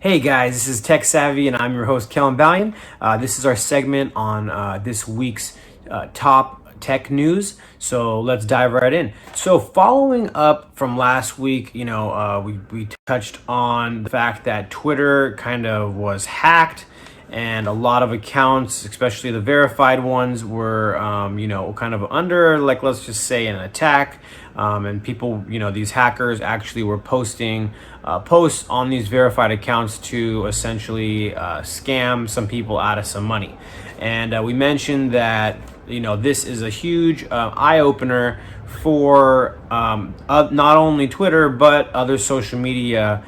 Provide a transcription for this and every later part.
Hey guys, this is Tech Savvy and I'm your host Kelin. This is our segment on this week's top tech news. So let's dive right in. So following up from last week, we touched on the fact that Twitter kind of was hacked and a lot of accounts, especially the verified ones, were kind of under, like, let's just say, an attack. And people, these hackers actually were posting posts on these verified accounts to essentially scam some people out of some money. And we mentioned that this is a huge eye opener for not only Twitter but other social media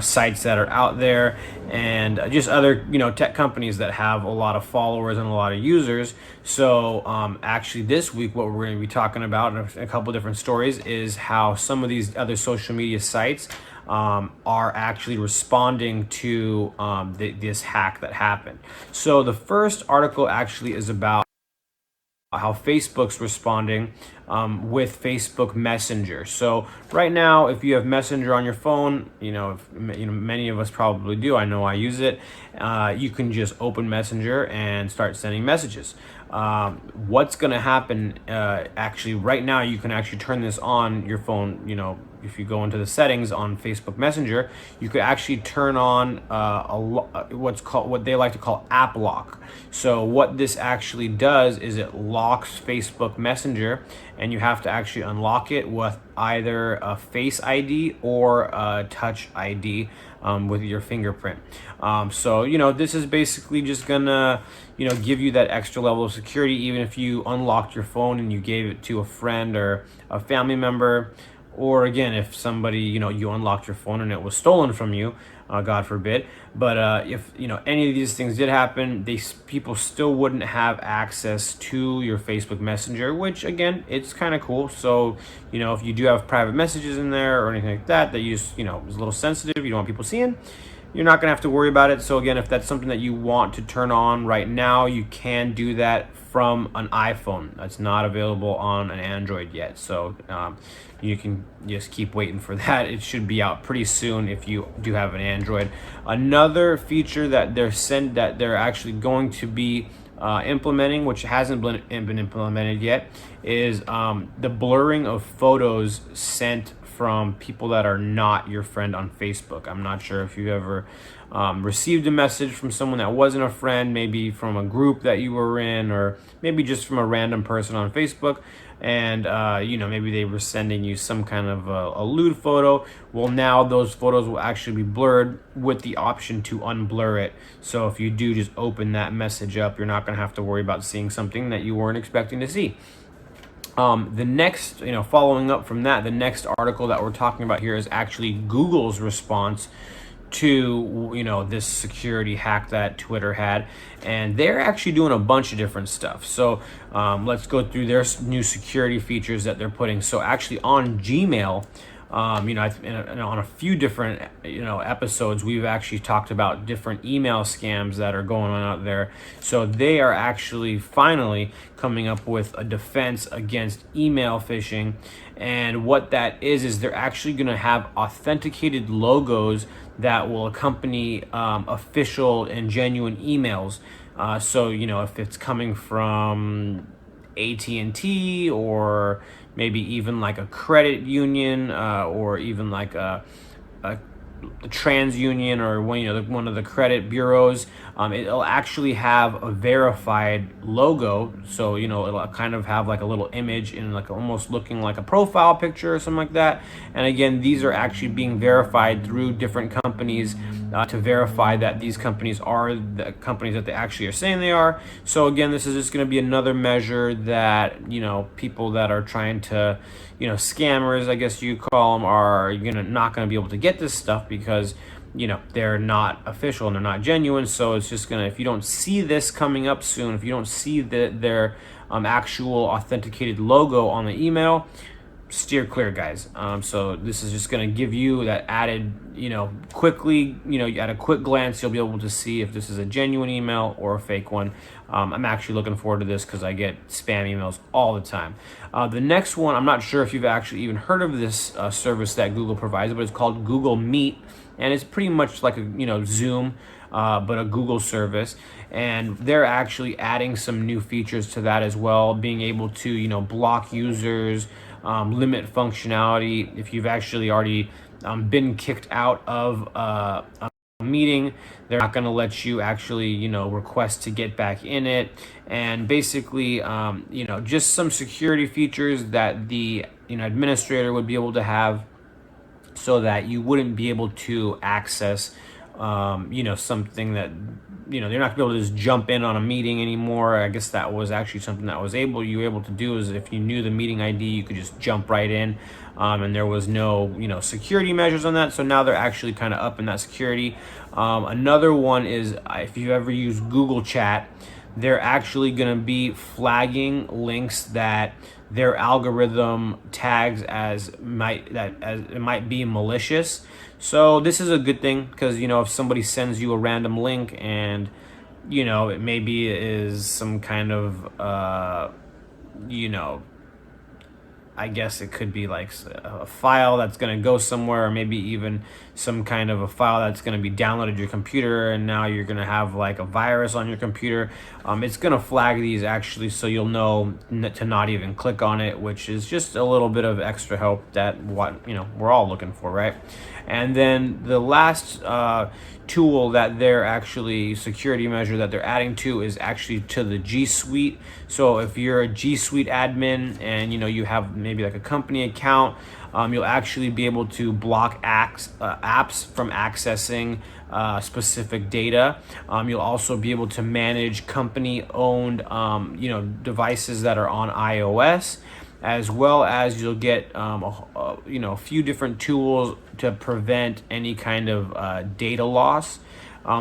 sites that are out there, and just other tech companies that have a lot of followers and a lot of users. So actually this week what we're going to be talking about in a couple different stories is how some of these other social media sites are actually responding to this hack that happened. So the first article actually is about how Facebook's responding with Facebook Messenger. So right now, if you have Messenger on your phone, many of us probably do. I know I use it. You can just open Messenger and start sending messages. What's going to happen? Actually, right now, you can actually turn this on your phone. If you go into the settings on Facebook Messenger, you could actually turn on what they like to call app lock. So what this actually does is it locks Facebook Messenger, and you have to actually unlock it with either a Face ID or a Touch ID with your fingerprint. So this is basically just gonna give you that extra level of security, even if you unlocked your phone and you gave it to a friend or a family member. Or again, if somebody, you unlocked your phone and it was stolen from you, God forbid. But if, any of these things did happen, people still wouldn't have access to your Facebook Messenger, which again, it's kind of cool. So, if you do have private messages in there or anything like that, that is a little sensitive, you don't want people seeing, you're not going to have to worry about it. So again, if that's something that you want to turn on right now, you can do that from an iPhone. That's not available on an Android yet. So you can just keep waiting for that. It should be out pretty soon if you do have an Android. Another feature that they're actually going to be implementing, which hasn't been implemented yet, is the blurring of photos sent from people that are not your friend on Facebook. I'm not sure if you've ever received a message from someone that wasn't a friend, maybe from a group that you were in, or maybe just from a random person on Facebook, and maybe they were sending you some kind of a lewd photo. Well, now those photos will actually be blurred with the option to unblur it. So if you do just open that message up, you're not going to have to worry about seeing something that you weren't expecting to see. The next, following up from that, the next article that we're talking about here is actually Google's response to, this security hack that Twitter had. And they're actually doing a bunch of different stuff. So let's go through their new security features that they're putting. So actually on Gmail, on a few different episodes, we've actually talked about different email scams that are going on out there. So they are actually finally coming up with a defense against email phishing, and what that is they're actually going to have authenticated logos that will accompany official and genuine emails. So if it's coming from AT&T or maybe even like a credit union or even like a TransUnion or one of the credit bureaus, it'll actually have a verified logo. So it'll kind of have like a little image in like almost looking like a profile picture or something like that. And again, these are actually being verified through different companies to verify that these companies are the companies that they actually are saying they are. So again, this is just going to be another measure that people that are trying to scammers, I guess you call them, are not going to be able to get this stuff because they're not official and they're not genuine. So it's just gonna, if you don't see this coming up soon, if you don't see their actual authenticated logo on the email, steer clear, guys. So this is just going to give you that added, quickly, at a quick glance, you'll be able to see if this is a genuine email or a fake one. I'm actually looking forward to this because I get spam emails all the time. The next one, I'm not sure if you've actually even heard of this service that Google provides, but it's called Google Meet. and it's pretty much like a Zoom, but a Google service. And they're actually adding some new features to that as well, being able to block users, limit functionality. If you've actually already been kicked out of a meeting, they're not going to let you actually request to get back in it. And basically just some security features that the administrator would be able to have, so that you wouldn't be able to access something that they're not gonna be able to just jump in on a meeting anymore. I guess that was actually something that you were able to do, is if you knew the meeting ID, you could just jump right in, and there was no security measures on that. So now they're actually kind of up in that security. Another one is, if you ever use Google Chat, they're actually going to be flagging links that their algorithm tags as it might be malicious. So this is a good thing, because if somebody sends you a random link and it maybe is some kind of I guess it could be like a file that's going to go somewhere, or maybe even some kind of a file that's going to be downloaded to your computer, and now you're going to have like a virus on your computer. It's going to flag these actually, so you'll know to not even click on it, which is just a little bit of extra help that we're all looking for, right? And then the last tool that they're actually, security measure that they're adding to, is actually to the G Suite. So if you're a G Suite admin and you have maybe like a company account, you'll actually be able to block apps from accessing specific data. You'll also be able to manage company-owned devices that are on iOS, as well as you'll get a few different tools to prevent any kind of data loss.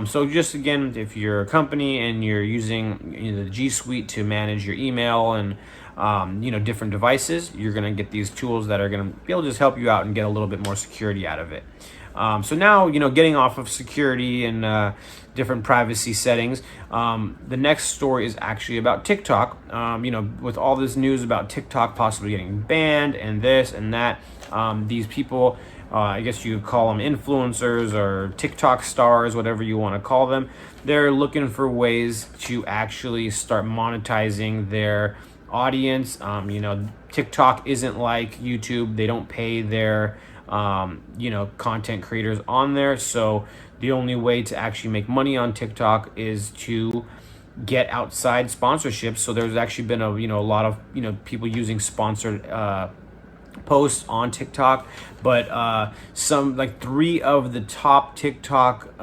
So just again, if you're a company and you're using the G Suite to manage your email and different devices, you're going to get these tools that are going to be able to just help you out and get a little bit more security out of it. So now, getting off of security and different privacy settings, the next story is actually about TikTok. With all this news about TikTok possibly getting banned and this and that, these people, I guess you could call them influencers or TikTok stars, whatever you want to call them, they're looking for ways to actually start monetizing their audience. TikTok isn't like YouTube. They don't pay their content creators on there. So the only way to actually make money on TikTok is to get outside sponsorships. So there's actually been a lot of people using sponsored posts on TikTok, but some like 3 of the top TikTok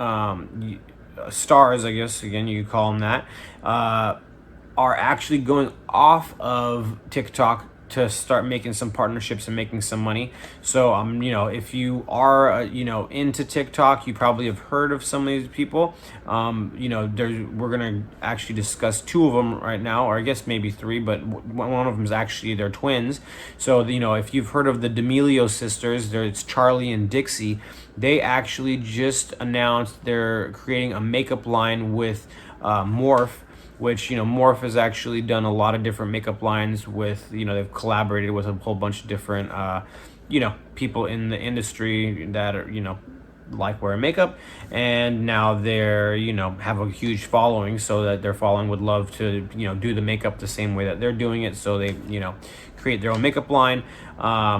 stars, I guess again you could call them that, are actually going off of TikTok to start making some partnerships and making some money. So if you are into TikTok, you probably have heard of some of these people. We're gonna actually discuss 2 of them right now, or I guess maybe 3, but one of them is actually, they're twins. So if you've heard of the D'Amelio sisters, it's Charlie and Dixie. They actually just announced they're creating a makeup line with Morphe, which Morphe has actually done a lot of different makeup lines with, they've collaborated with a whole bunch of different people in the industry that are like wearing makeup, and now they're have a huge following, so that their following would love to do the makeup the same way that they're doing it, so they create their own makeup line,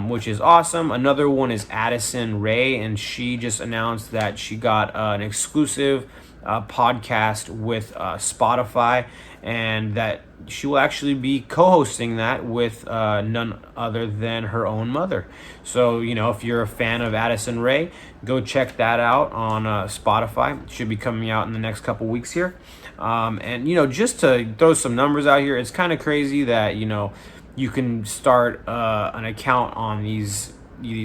which is awesome. Another one is Addison Rae, and she just announced that she got an exclusive podcast with Spotify, and that she will actually be co-hosting that with none other than her own mother. So if you're a fan of Addison Rae, go check that out on Spotify. It should be coming out in the next couple weeks here. And just to throw some numbers out here, it's kind of crazy that you can start an account on these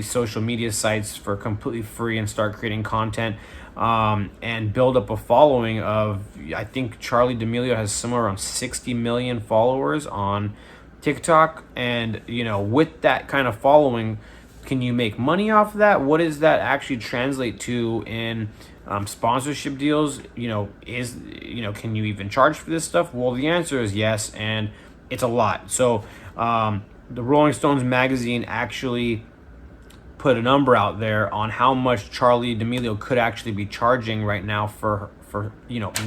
social media sites for completely free and start creating content, and build up a following of, I think Charlie D'Amelio has somewhere around 60 million followers on TikTok. And with that kind of following, can you make money off of that? What does that actually translate to in sponsorship deals? Can you even charge for this stuff? Well, the answer is yes, and it's a lot. So the Rolling Stones magazine actually put a number out there on how much Charlie D'Amelio could actually be charging right now for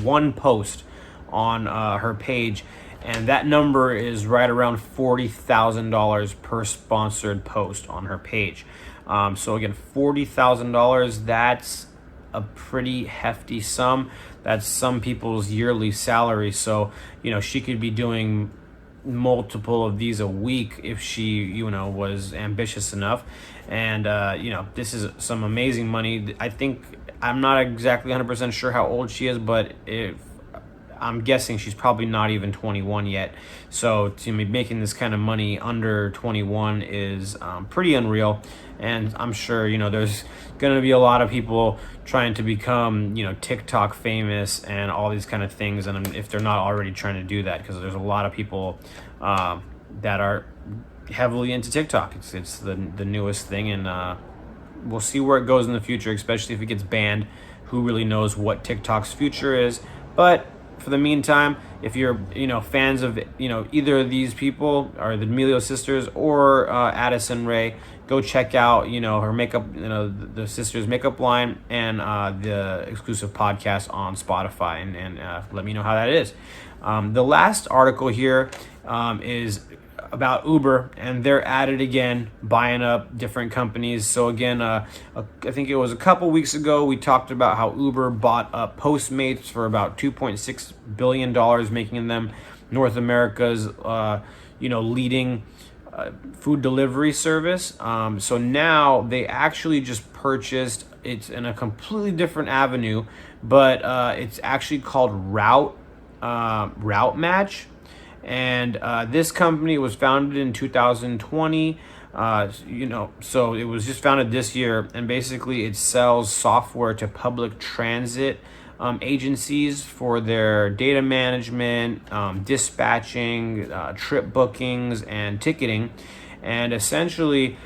one post on her page, and that number is right around $40,000 per sponsored post on her page. So again, $40,000, that's a pretty hefty sum. That's some people's yearly salary. So she could be doing multiple of these a week if she was ambitious enough. And this is some amazing money. I think, I'm not exactly 100% sure how old she is, but I'm guessing she's probably not even 21 yet. So to me, making this kind of money under 21 is pretty unreal. And I'm sure there's going to be a lot of people trying to become TikTok famous and all these kind of things, and if they're not already trying to do that, because there's a lot of people that are heavily into TikTok. It's the newest thing, and we'll see where it goes in the future, especially if it gets banned. Who really knows what TikTok's future is? But for the meantime, if you're fans of either of these people, or the D'Amelio sisters or Addison Rae, go check out her makeup, the sisters' makeup line, and the exclusive podcast on Spotify, and let me know how that is. The last article here is about Uber, and they're at it again, buying up different companies. So again, I think it was a couple weeks ago, we talked about how Uber bought up Postmates for about $2.6 billion, making them North America's leading food delivery service. So now they actually just purchased, it's in a completely different avenue, but it's actually called Route Match. And this company was founded in 2020, so it was just founded this year, and basically it sells software to public transit agencies for their data management, dispatching, trip bookings, and ticketing. And essentially,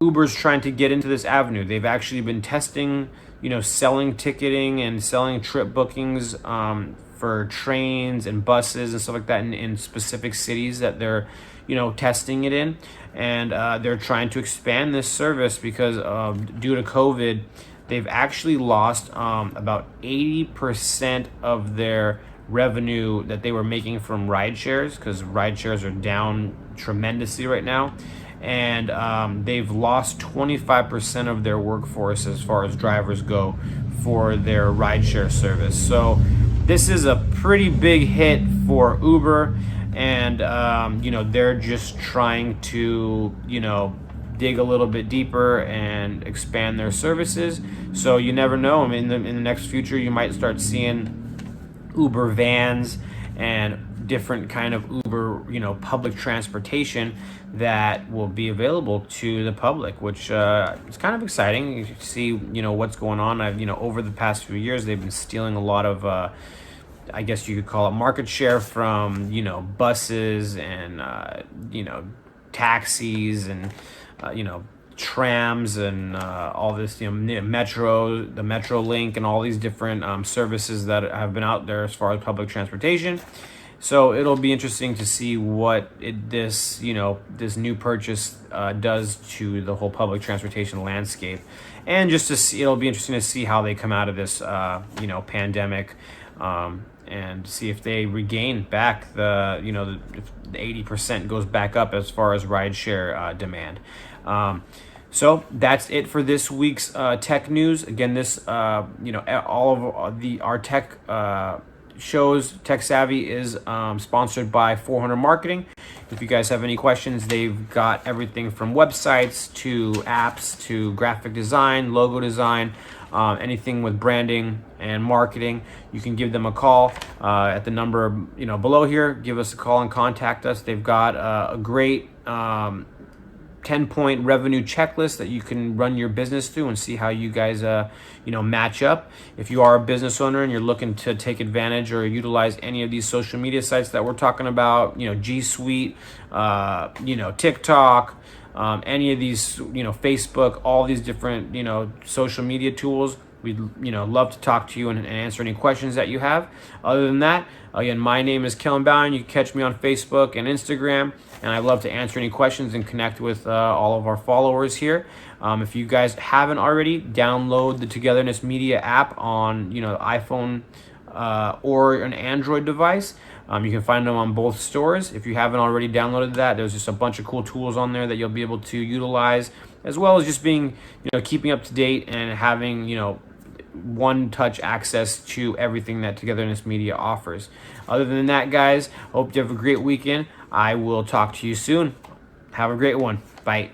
Uber's trying to get into this avenue. They've actually been testing, selling ticketing and selling trip bookings for trains and buses and stuff like that in specific cities that they're testing it in, and they're trying to expand this service because due to COVID, they've actually lost about 80% of their revenue that they were making from ride shares, because ride shares are down tremendously right now, and they've lost 25% of their workforce as far as drivers go for their rideshare service. So this is a pretty big hit for Uber, and they're just trying to dig a little bit deeper and expand their services. So you never know. I mean, in the next future, you might start seeing Uber vans and different kind of Uber, public transportation that will be available to the public, which is kind of exciting. You see, what's going on. Over the past few years, they've been stealing a lot of, I guess you could call it market share from, buses and, taxis and, trams and all this, the Metro Link, and all these different services that have been out there as far as public transportation. So it'll be interesting to see what this new purchase does to the whole public transportation landscape, and just to see, it'll be interesting to see how they come out of this pandemic, and see if they regain back the if the 80% goes back up as far as rideshare demand. So that's it for this week's tech news. Again, this all of our tech shows, Tech Savvy, is sponsored by 400 Marketing. If you guys have any questions, they've got everything from websites to apps to graphic design, logo design, anything with branding and marketing. You can give them a call at the number below here. Give us a call and contact us. They've got a great 10-point revenue checklist that you can run your business through and see how you guys match up. If you are a business owner and you're looking to take advantage or utilize any of these social media sites that we're talking about, G Suite, TikTok, any of these, Facebook, all these different social media tools, We'd love to talk to you and answer any questions that you have. Other than that, again, my name is Kelin Bowden. You can catch me on Facebook and Instagram, and I'd love to answer any questions and connect with all of our followers here. If you guys haven't already, download the Togetherness Media app on iPhone or an Android device. You can find them on both stores. If you haven't already downloaded that, there's just a bunch of cool tools on there that you'll be able to utilize, as well as just being, keeping up to date and having, one-touch access to everything that Togetherness Media offers. Other than that, guys, hope you have a great weekend. I will talk to you soon. Have a great one. Bye.